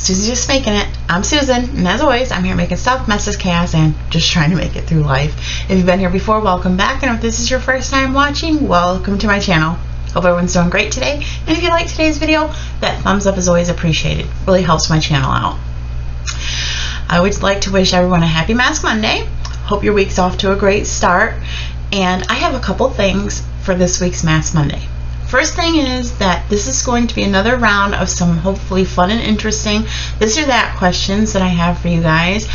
Susie Just Making It. I'm Susan, and as always, I'm here making stuff, messes, chaos, and just trying to make it through life. If you've been here before, welcome back, and if this is your first time watching, welcome to my channel. Hope everyone's doing great today, and if you like today's video, that thumbs up is always appreciated. Really helps my channel out. I would like to wish everyone a happy Mask Monday. Hope your week's off to a great start, and I have a couple things for this week's Mask Monday. First thing is that this is going to be another round of some hopefully fun and interesting this or that questions that I have for you guys.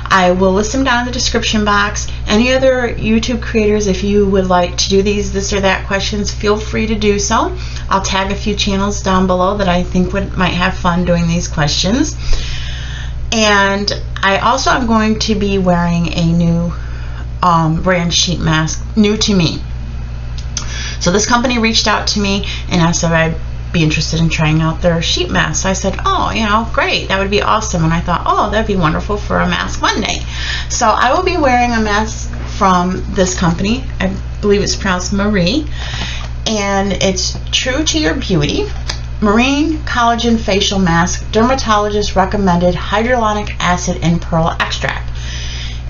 I will list them down in the description box. Any other YouTube creators, if you would like to do these this or that questions, feel free to do so. I'll tag a few channels down below that I think might have fun doing these questions. And I also am going to be wearing a new brand sheet mask, new to me. So this company reached out to me and asked if I'd be interested in trying out their sheet mask. So I said, oh, you know, great, that would be awesome. And I thought, oh, that'd be wonderful for a Mask Monday. So I will be wearing a mask from this company. I believe it's pronounced Maree. And it's True to Your Beauty Marine Collagen Facial Mask, Dermatologist Recommended Hyaluronic Acid and Pearl Extract.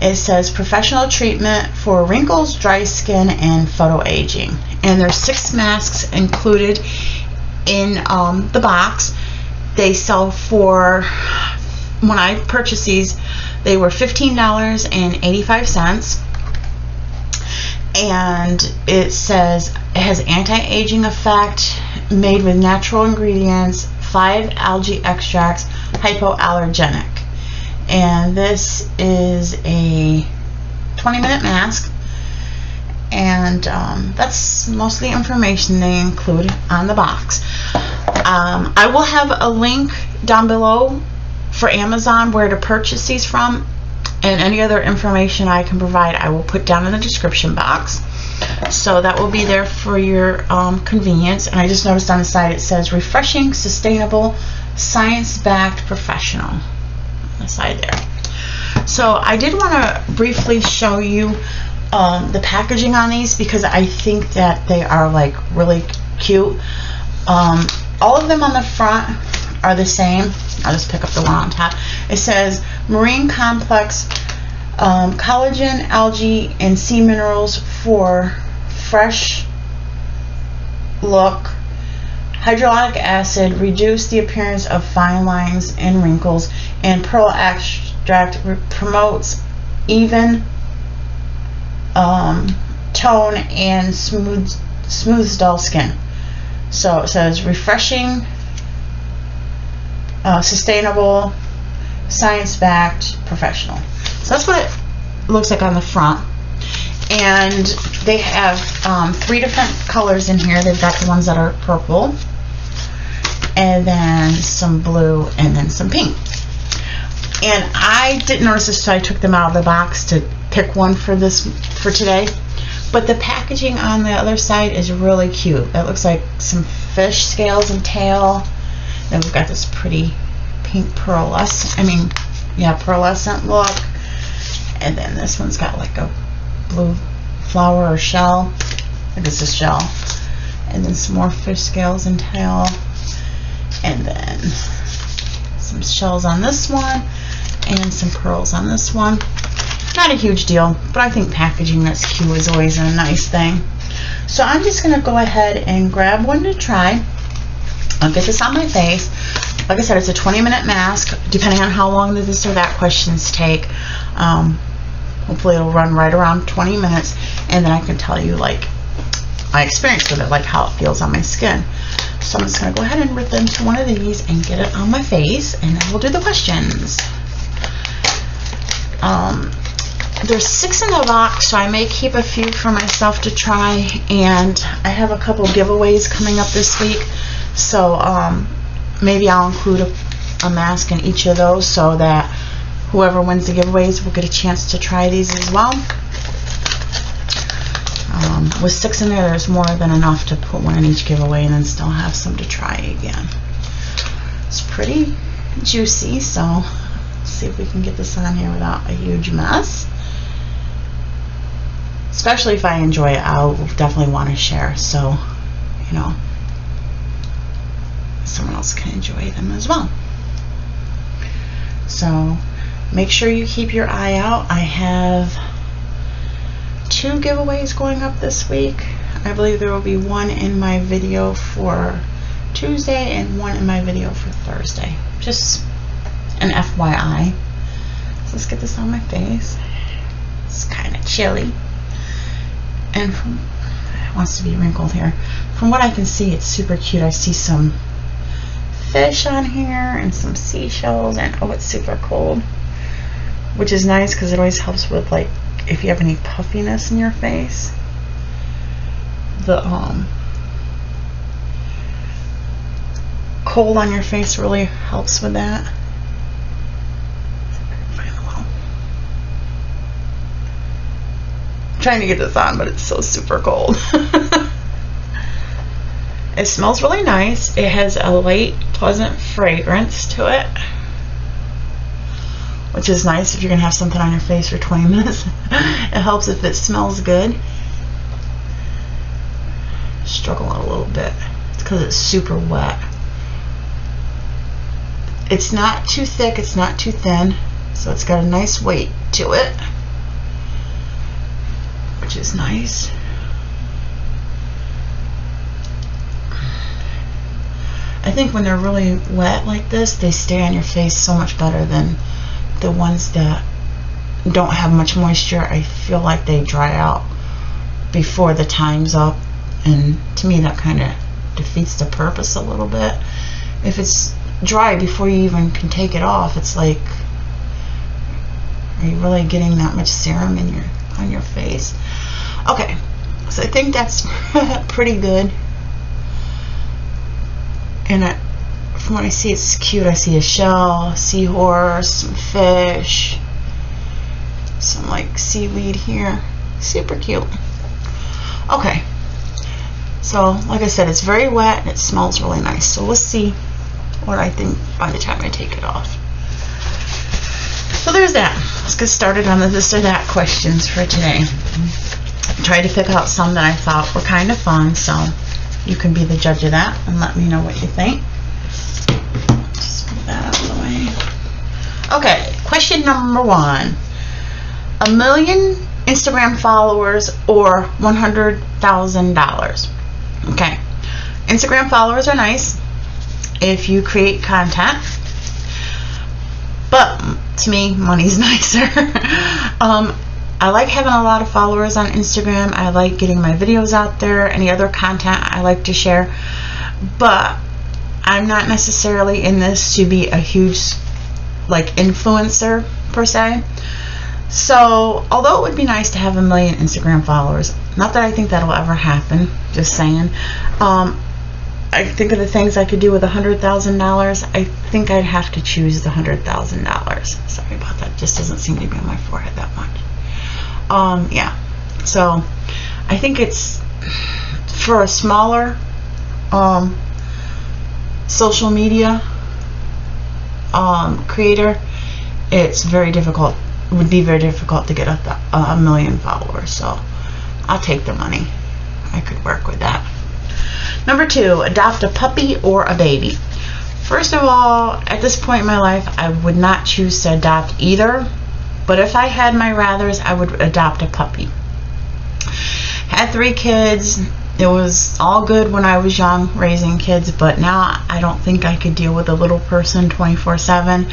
It says professional treatment for wrinkles, dry skin, and photo aging. And there's 6 masks included in the box. They sell for, when I purchased these, they were $15.85. And it says it has anti-aging effect, made with natural ingredients, 5 algae extracts, hypoallergenic. And this is a 20-minute mask, and that's most of the information they include on the box. I will have a link down below for Amazon where to purchase these from, and any other information I can provide I will put down in the description box. So that will be there for your convenience. And I just noticed on the side it says refreshing, sustainable, science-backed, professional. The side there. So I did want to briefly show you the packaging on these because I think that they are like really cute. All of them on the front are the same. I'll just pick up the one on top. It says marine complex collagen, algae, and sea minerals for fresh look. Hyaluronic acid reduce the appearance of fine lines and wrinkles, and pearl extract promotes even tone and smooth dull skin. So it says refreshing, sustainable, science-backed, professional. So that's what it looks like on the front. And they have 3 different colors in here. They've got the ones that are purple, and then some blue, and then some pink. And I didn't notice this, so I took them out of the box to pick one for today. But the packaging on the other side is really cute. It looks like some fish scales and tail. Then we've got this pretty pink pearlescent look. And then this one's got like a blue flower or shell. I think it's a shell. And then some more fish scales and tail. And then some shells on this one, and some pearls on this one. Not a huge deal, but I think packaging that's cute is always a nice thing. So I'm just going to go ahead and grab one to try. I'll get this on my face. Like I said, it's a 20-minute mask, depending on how long the this or that questions take. Hopefully it'll run right around 20 minutes, and then I can tell you like my experience with it, like how it feels on my skin. So I'm just going to go ahead and rip into one of these and get it on my face, and then we'll do the questions. There's 6 in the box, so I may keep a few for myself to try, and I have a couple giveaways coming up this week, so maybe I'll include a mask in each of those so that whoever wins the giveaways will get a chance to try these as well. With 6 in there, there's more than enough to put one in each giveaway and then still have some to try again. It's pretty juicy, so let's see if we can get this on here without a huge mess. Especially if I enjoy it, I'll definitely want to share, so, you know, someone else can enjoy them as well. So make sure you keep your eye out. I have 2 giveaways going up this week. I believe there will be one in my video for Tuesday and one in my video for Thursday. Just an FYI. So let's get this on my face. It's kind of chilly. And it wants to be wrinkled here. From what I can see, it's super cute. I see some fish on here and some seashells, and oh, it's super cold, which is nice because it always helps with, like, if you have any puffiness in your face. The cold on your face really helps with that. I'm trying to get this on, but it's so super cold. It smells really nice. It has a light, pleasant fragrance to it, which is nice if you're gonna have something on your face for 20 minutes. It helps if it smells good. Struggling a little bit. It's because it's super wet. It's not too thick, it's not too thin, so it's got a nice weight to it, which is nice. I think when they're really wet like this, they stay on your face so much better than the ones that don't have much moisture. I feel like they dry out before the time's up, and to me that kind of defeats the purpose a little bit. If it's dry before you even can take it off, it's like, are you really getting that much serum in on your face? Okay, so I think that's pretty good. And from what I see, it's cute. I see a shell, seahorse, some fish, some like seaweed here. Super cute. Okay, so like I said, it's very wet and it smells really nice. So let's see what I think by the time I take it off. So there's that. Let's get started on the this or that questions for today. I tried to pick out some that I thought were kind of fun, so you can be the judge of that and let me know what you think. Just move that out of the way. Okay, question number 1. 1 million Instagram followers or $100,000? Okay, Instagram followers are nice if you create content, but to me, money's nicer. I like having a lot of followers on Instagram. I like getting my videos out there, any other content I like to share, but I'm not necessarily in this to be a huge like influencer per se. So although it would be nice to have 1 million Instagram followers, not that I think that'll ever happen, just saying, I think of the things I could do with $100,000. I think I'd have to choose the $100,000. Sorry about that, just doesn't seem to be on my forehead that much. Yeah, so I think it's for a smaller social media creator, it's very difficult. It would be very difficult to get up to 1 million followers. So I'll take the money. I could work with that. Number 2, adopt a puppy or a baby. First of all, at this point in my life, I would not choose to adopt either. But if I had my rathers, I would adopt a puppy. Had 3 kids. It was all good when I was young, raising kids, but now I don't think I could deal with a little person 24/7.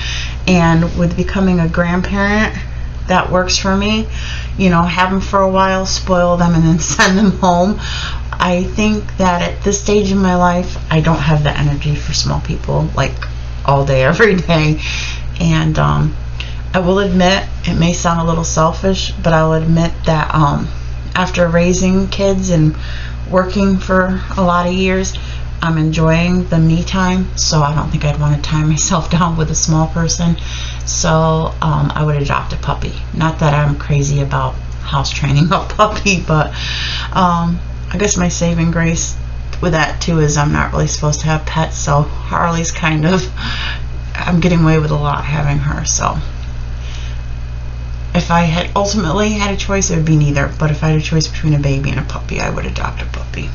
And with becoming a grandparent, that works for me. You know, have them for a while, spoil them, and then send them home. I think that at this stage in my life, I don't have the energy for small people, like all day, every day. And I will admit, it may sound a little selfish, but I'll admit that after raising kids and working for a lot of years, I'm enjoying the me time, so I don't think I'd want to tie myself down with a small person. So I would adopt a puppy. Not that I'm crazy about house training a puppy, but I guess my saving grace with that too is I'm not really supposed to have pets, so Harley's kind of, I'm getting away with a lot having her. So if I had ultimately had a choice, it would be neither. But if I had a choice between a baby and a puppy, I would adopt a puppy.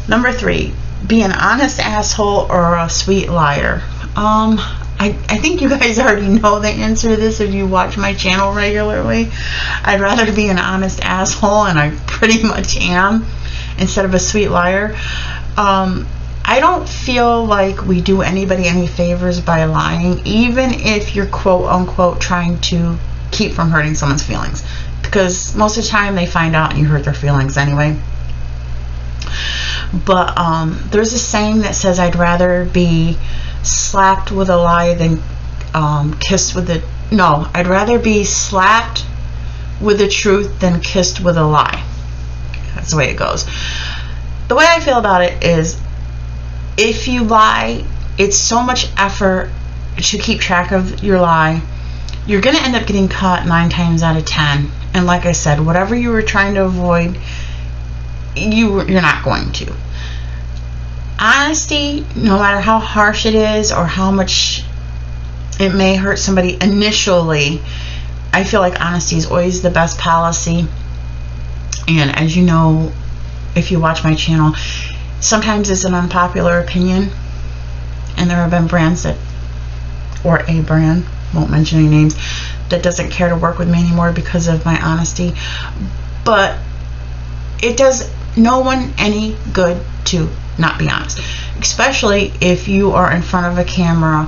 Number 3, be an honest asshole or a sweet liar. I think you guys already know the answer to this if you watch my channel regularly. I'd rather be an honest asshole, and I pretty much am, instead of a sweet liar. I don't feel like we do anybody any favors by lying, even if you're quote unquote trying to keep from hurting someone's feelings, because most of the time they find out and you hurt their feelings anyway. But there's a saying that says, I'd rather be slapped with a lie than kissed with the... No, I'd rather be slapped with the truth than kissed with a lie. That's the way it goes. The way I feel about it is, if you lie, it's so much effort to keep track of your lie. You're going to end up getting caught 9 times out of 10. And like I said, whatever you were trying to avoid, you're not going to. Honesty, no matter how harsh it is or how much it may hurt somebody initially, I feel like honesty is always the best policy. And as you know, if you watch my channel, sometimes it's an unpopular opinion, and there have been brands that, or a brand, won't mention any names, that doesn't care to work with me anymore because of my honesty. But it does no one any good to not be honest, especially if you are in front of a camera,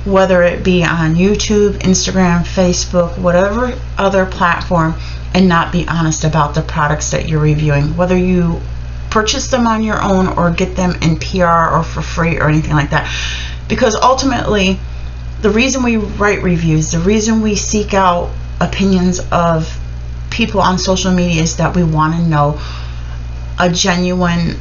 whether it be on YouTube, Instagram, Facebook, whatever other platform, and not be honest about the products that you're reviewing, whether you purchase them on your own or get them in PR or for free or anything like that. Because ultimately, the reason we write reviews, the reason we seek out opinions of people on social media, is that we want to know a genuine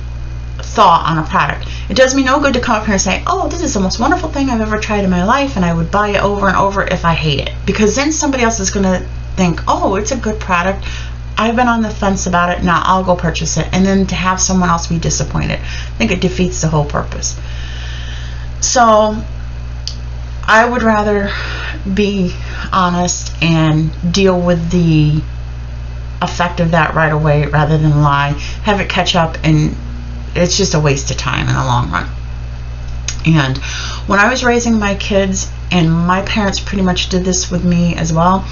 thought on a product. It does me no good to come up here and say, oh, this is the most wonderful thing I've ever tried in my life, and I would buy it over and over if I hate it. Because then somebody else is going to think, oh, it's a good product, I've been on the fence about it, now I'll go purchase it. And then to have someone else be disappointed, I think it defeats the whole purpose. So I would rather be honest and deal with the effect of that right away rather than lie, have it catch up, and it's just a waste of time in the long run. And when I was raising my kids, and my parents pretty much did this with me as well,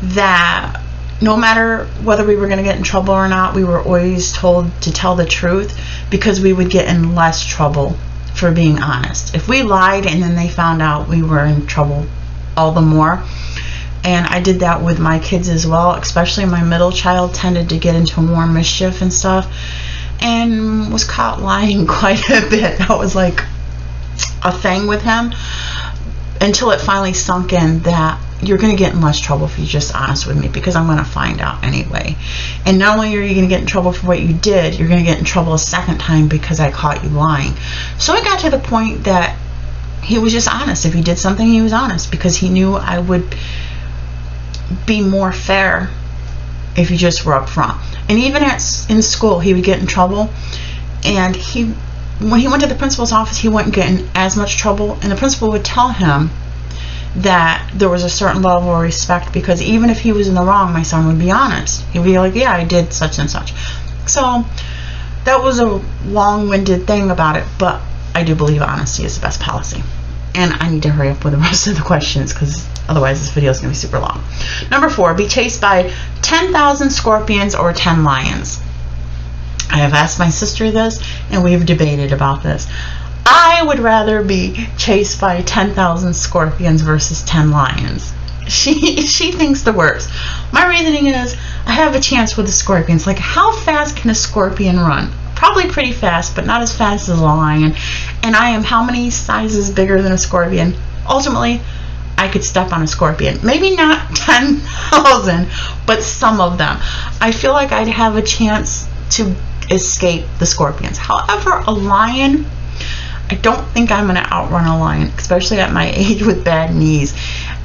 that no matter whether we were going to get in trouble or not, we were always told to tell the truth, because we would get in less trouble for being honest. If we lied and then they found out, we were in trouble all the more. And I did that with my kids as well, especially my middle child tended to get into more mischief and stuff, and was caught lying quite a bit. That was like a thing with him, until it finally sunk in that you're going to get in less trouble if you're just honest with me, because I'm going to find out anyway. And not only are you going to get in trouble for what you did, you're going to get in trouble a second time because I caught you lying. So it got to the point that he was just honest. If he did something, he was honest, because he knew I would be more fair if you just were up front. And even in school, he would get in trouble, and when he went to the principal's office, he wouldn't get in as much trouble, and the principal would tell him that there was a certain level of respect, because even if he was in the wrong, my son would be honest. He'd be like, yeah, I did such and such. So that was a long-winded thing about it, but I do believe honesty is the best policy. And I need to hurry up with the rest of the questions, because otherwise this video is going to be super long. Number 4, be chased by 10,000 scorpions or 10 lions. I have asked my sister this, and we've debated about this. I would rather be chased by 10,000 scorpions versus 10 lions. She thinks the worst. My reasoning is, I have a chance with the scorpions. Like, how fast can a scorpion run? Probably pretty fast, but not as fast as a lion. And I am how many sizes bigger than a scorpion? Ultimately, I could step on a scorpion. Maybe not 10,000, but some of them. I feel like I'd have a chance to escape the scorpions. However, a lion, I don't think I'm going to outrun a lion, especially at my age with bad knees.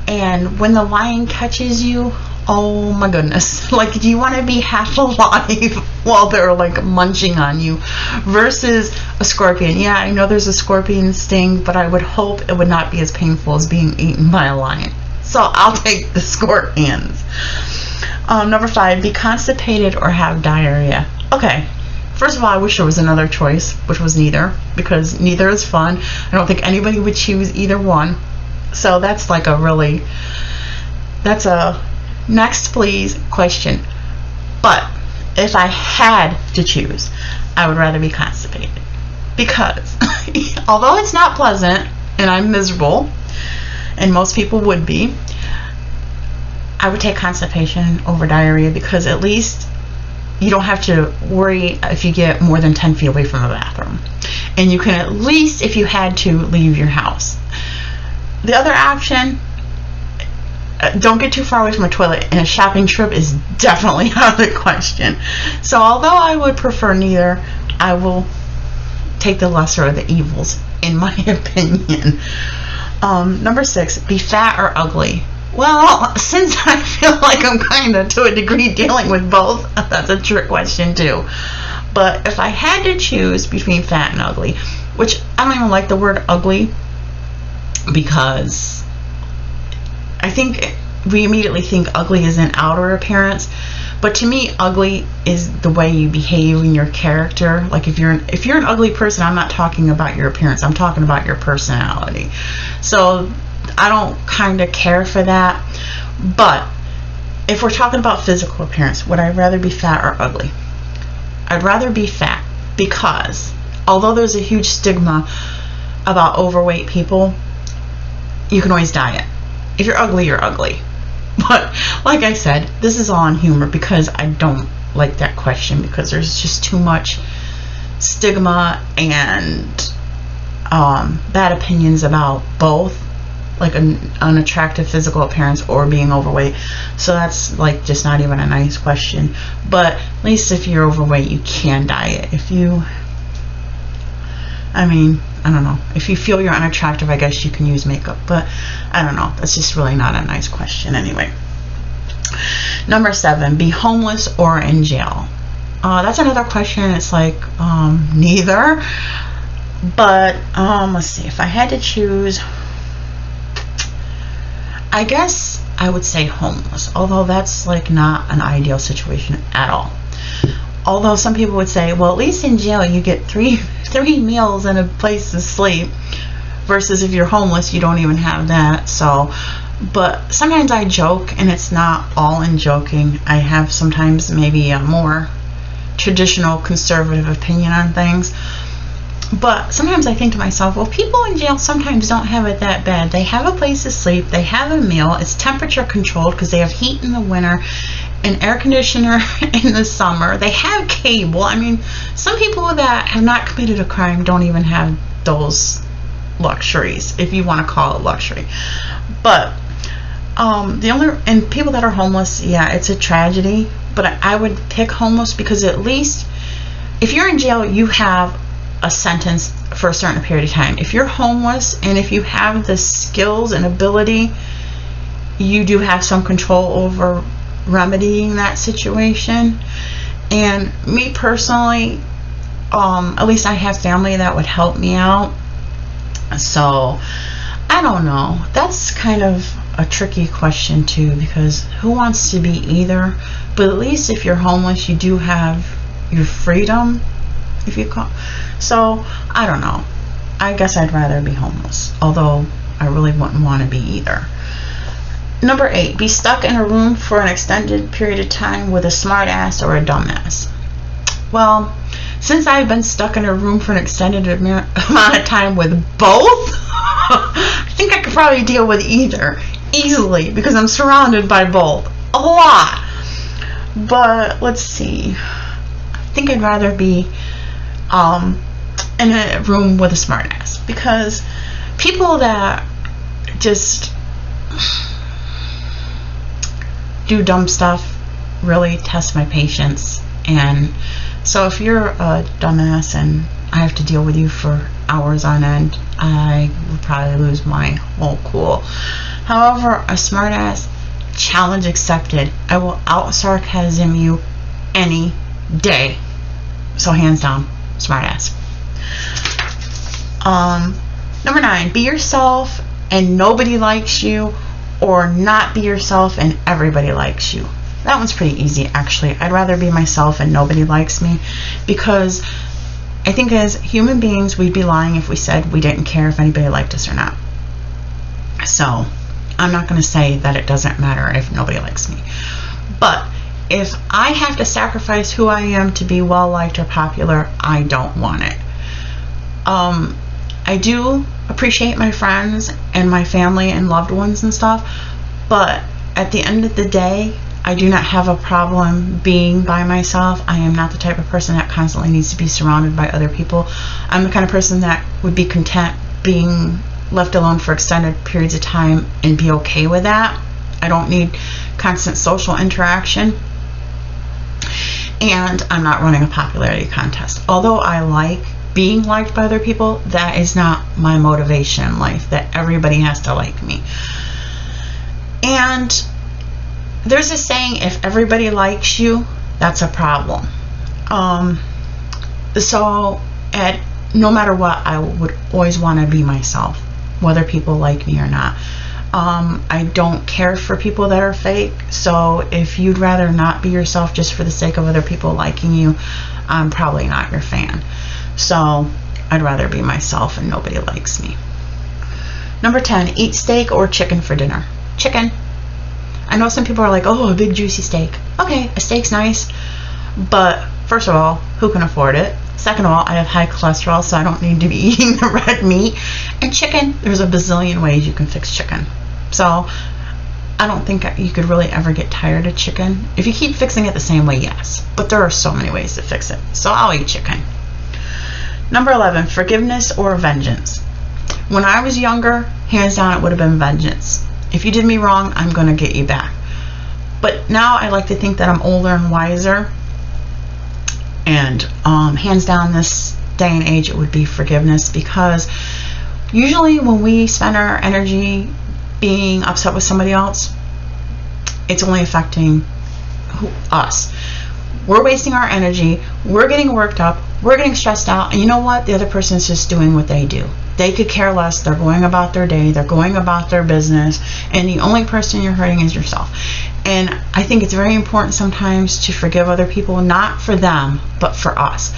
And when the lion catches you, oh my goodness, like, do you want to be half alive while they're like munching on you, versus a scorpion? Yeah, I know there's a scorpion sting, but I would hope it would not be as painful as being eaten by a lion. So I'll take the scorpions. Number 5, be constipated or have diarrhea. Okay, First of all, I wish there was another choice, which was neither, because neither is fun. I don't think anybody would choose either one. So that's like that's a next please question. But if I had to choose, I would rather be constipated. Because although it's not pleasant and I'm miserable, and most people would be, I would take constipation over diarrhea, because at least you don't have to worry if you get more than 10 feet away from the bathroom. And you can at least, if you had to, leave your house. The other option, don't get too far away from a toilet, and a shopping trip is definitely out of the question. So although I would prefer neither, I will take the lesser of the evils, in my opinion. Number 6, be fat or ugly. Well, since I feel like I'm kind of to a degree dealing with both, that's a trick question too. But if I had to choose between fat and ugly, which I don't even like the word ugly, because I think we immediately think ugly is an outer appearance, but to me ugly is the way you behave in your character. Like if you're an ugly person, I'm not talking about your appearance, I'm talking about your personality. So I don't kind of care for that. But if we're talking about physical appearance, would I rather be fat or ugly? I'd rather be fat, because although there's a huge stigma about overweight people, you can always diet. If you're ugly, you're ugly. But like I said, this is all in humor, because I don't like that question, because there's just too much stigma and bad opinions about both, like an unattractive physical appearance or being overweight. So that's like just not even a nice question. But at least if you're overweight, you can diet. If you, I don't know, if you feel you're unattractive, I guess you can use makeup, but I don't know, that's just really not a nice question anyway. Number 7, be homeless or in jail. That's another question. It's like neither, but let's see, if I had to choose, I guess I would say homeless, although that's like not an ideal situation at all. Although some people would say, well, at least in jail you get three meals and a place to sleep, versus if you're homeless you don't even have that. So, but sometimes I joke, and it's not all in joking. I have sometimes maybe a more traditional conservative opinion on things. But sometimes I think to myself, well, people in jail sometimes don't have it that bad. They have a place to sleep, they have a meal, it's temperature controlled because they have heat in the winter, an air conditioner in the summer, they have cable. Some people that have not committed a crime don't even have those luxuries, if you want to call it luxury. But and people that are homeless, yeah, it's a tragedy, but I would pick homeless, because at least if you're in jail, you have a sentence for a certain period of time. If you're homeless, and if you have the skills and ability, you do have some control over remedying that situation. And me personally, at least I have family that would help me out. So I don't know, that's kind of a tricky question too, because who wants to be either? But at least if you're homeless, you do have your freedom, if you call. So I don't know, I guess I'd rather be homeless, although I really wouldn't want to be either. Number 8, be stuck in a room for an extended period of time with a smart ass or a dumbass. Well, since I've been stuck in a room for an extended amount of time with both, I think I could probably deal with either easily, because I'm surrounded by both a lot. But let's see, I think I'd rather be in a room with a smart ass, because people that just do dumb stuff really test my patience. And so if you're a dumbass and I have to deal with you for hours on end, I would probably lose my whole cool. However, a smart ass, challenge accepted. I will out sarcasm you any day. So hands down, smart ass. Number 9, be yourself and nobody likes you, or not be yourself and everybody likes you. That one's pretty easy, actually. I'd rather be myself and nobody likes me, because I think as human beings, we'd be lying if we said we didn't care if anybody liked us or not. So I'm not going to say that it doesn't matter if nobody likes me. But if I have to sacrifice who I am to be well-liked or popular, I don't want it. I do appreciate my friends and my family and loved ones and stuff, but at the end of the day, I do not have a problem being by myself. I am not the type of person that constantly needs to be surrounded by other people. I'm the kind of person that would be content being left alone for extended periods of time and be okay with that. I don't need constant social interaction. And I'm not running a popularity contest. Although I like being liked by other people, that is not my motivation in life, that everybody has to like me. And there's a saying, if everybody likes you, that's a problem. So no matter what, I would always want to be myself, whether people like me or not. I don't care for people that are fake, so if you'd rather not be yourself just for the sake of other people liking you, I'm probably not your fan. So I'd rather be myself and nobody likes me. Number 10, eat steak or chicken for dinner. Chicken. I know some people are like, oh, a big juicy steak. Okay, a steak's nice, but first of all, who can afford it? Second of all, I have high cholesterol, so I don't need to be eating the red meat. And chicken, there's a bazillion ways you can fix chicken. So I don't think you could really ever get tired of chicken. If you keep fixing it the same way, yes. But there are so many ways to fix it. So I'll eat chicken. Number 11, forgiveness or vengeance. When I was younger, hands down, it would have been vengeance. If you did me wrong, I'm going to get you back. But now I like to think that I'm older and wiser. And hands down, this day and age, it would be forgiveness, because usually when we spend our energy being upset with somebody else, it's only affecting us. We're wasting our energy, we're getting worked up, we're getting stressed out, and you know what? The other person is just doing what they do. They could care less. They're going about their day, they're going about their business, and the only person you're hurting is yourself. And I think it's very important sometimes to forgive other people, not for them, but for us.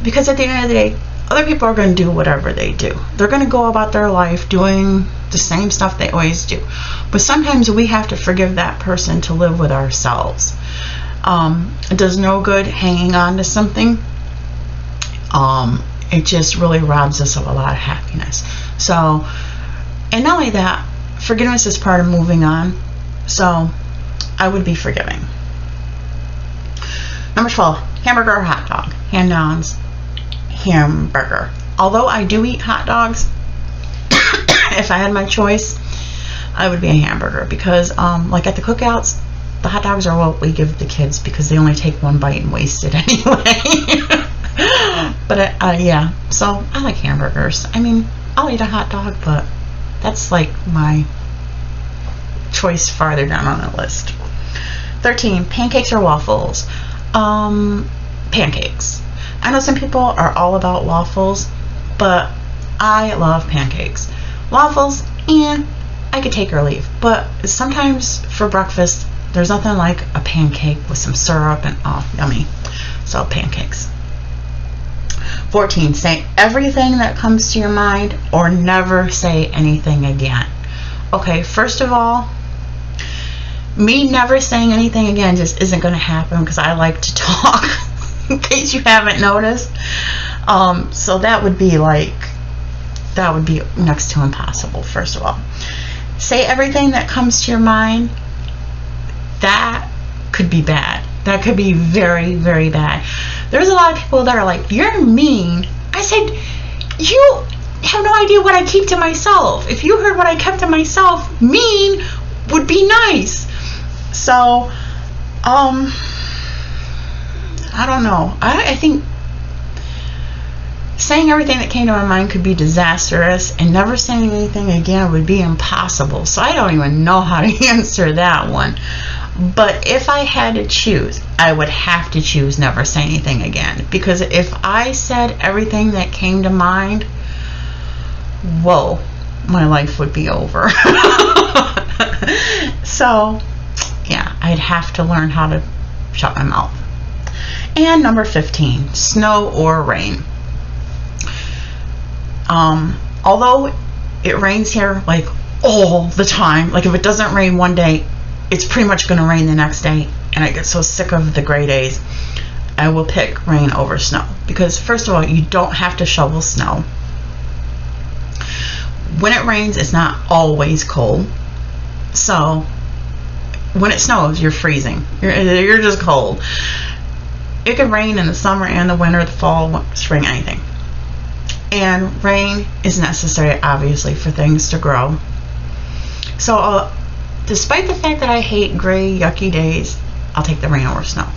Because at the end of the day, other people are going to do whatever they do. They're going to go about their life doing the same stuff they always do. But sometimes we have to forgive that person to live with ourselves. It does no good hanging on to something. It just really robs us of a lot of happiness. So, and not only that, forgiveness is part of moving on. So I would be forgiving. Number 12, hamburger or hot dog. Hand downs, hamburger. Although I do eat hot dogs, if I had my choice, I would be a hamburger, because like at the cookouts, the hot dogs are what we give the kids because they only take one bite and waste it anyway. But yeah, so I like hamburgers. I mean, I'll eat a hot dog, but that's like my choice farther down on the list. 13, pancakes or waffles. Pancakes. I know some people are all about waffles, but I love pancakes. Waffles, I could take or leave. But sometimes for breakfast, there's nothing like a pancake with some syrup and yummy. So pancakes. 14, say everything that comes to your mind or never say anything again. Okay, first of all, me never saying anything again just isn't going to happen, because I like to talk, in case you haven't noticed. So that would be next to impossible, first of all. Say everything that comes to your mind. That could be bad. That could be very, very bad. There's a lot of people that are like, you're mean. I said, you have no idea what I keep to myself. If you heard what I kept to myself, mean would be nice. So, I don't know. I think saying everything that came to my mind could be disastrous, and never saying anything again would be impossible. So I don't even know how to answer that one. But if I had to choose, I would have to choose never say anything again. Because if I said everything that came to mind, whoa, my life would be over. So, yeah, I'd have to learn how to shut my mouth. And number 15, snow or rain. Although it rains here like all the time, like if it doesn't rain one day, it's pretty much going to rain the next day, and I get so sick of the gray days, I will pick rain over snow. Because first of all, you don't have to shovel snow. When it rains, it's not always cold. So when it snows, you're freezing. You're just cold. It can rain in the summer and the winter, the fall, spring, anything. And rain is necessary, obviously, for things to grow. So despite the fact that I hate gray, yucky days, I'll take the rain over snow.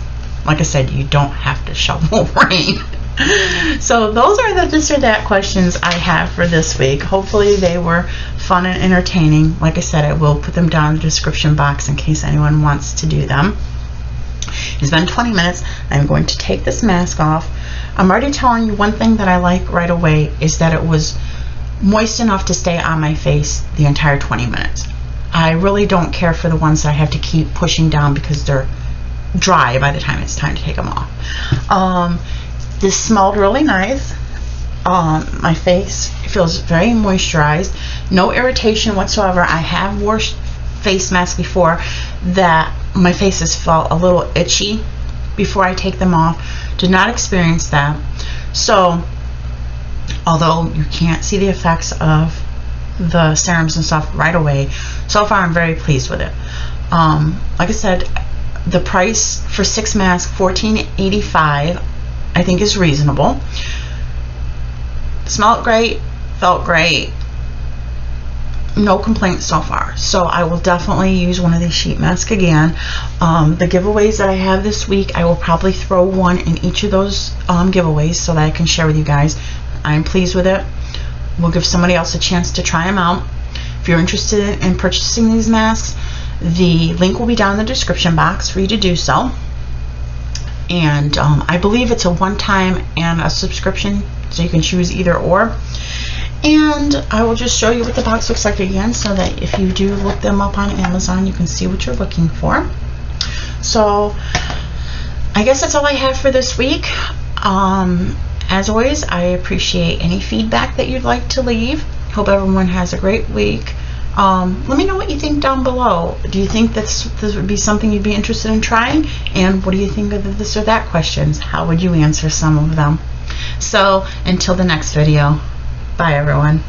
Like I said, you don't have to shovel rain. So those are the this or that questions I have for this week. Hopefully they were fun and entertaining. Like I said, I will put them down in the description box in case anyone wants to do them. It's been 20 minutes. I'm going to take this mask off. I'm already telling you one thing that I like right away is that it was moist enough to stay on my face the entire 20 minutes. I really don't care for the ones that I have to keep pushing down because they're dry by the time it's time to take them off. This smelled really nice. My face feels very moisturized. No irritation whatsoever. I have worn face masks before that my face has felt a little itchy before I take them off. Did not experience that. So although you can't see the effects of the serums and stuff right away, so far I'm very pleased with it. Like I said, the price for 6 masks, $14.85, I think is reasonable. Smelled great, felt great, no complaints so far. So I will definitely use one of these sheet masks again. The giveaways that I have this week, I will probably throw one in each of those giveaways so that I can share with you guys. I'm pleased with it. We'll give somebody else a chance to try them out. If you're interested in purchasing these masks, the link will be down in the description box for you to do so. And I believe it's a one-time and a subscription, so you can choose either or. And I will just show you what the box looks like again, so that if you do look them up on Amazon, you can see what you're looking for. So I guess that's all I have for this week. As always, I appreciate any feedback that you'd like to leave. Hope everyone has a great week. Let me know what you think down below. Do you think this would be something you'd be interested in trying? And what do you think of the this or that questions? How would you answer some of them? So until the next video, bye everyone.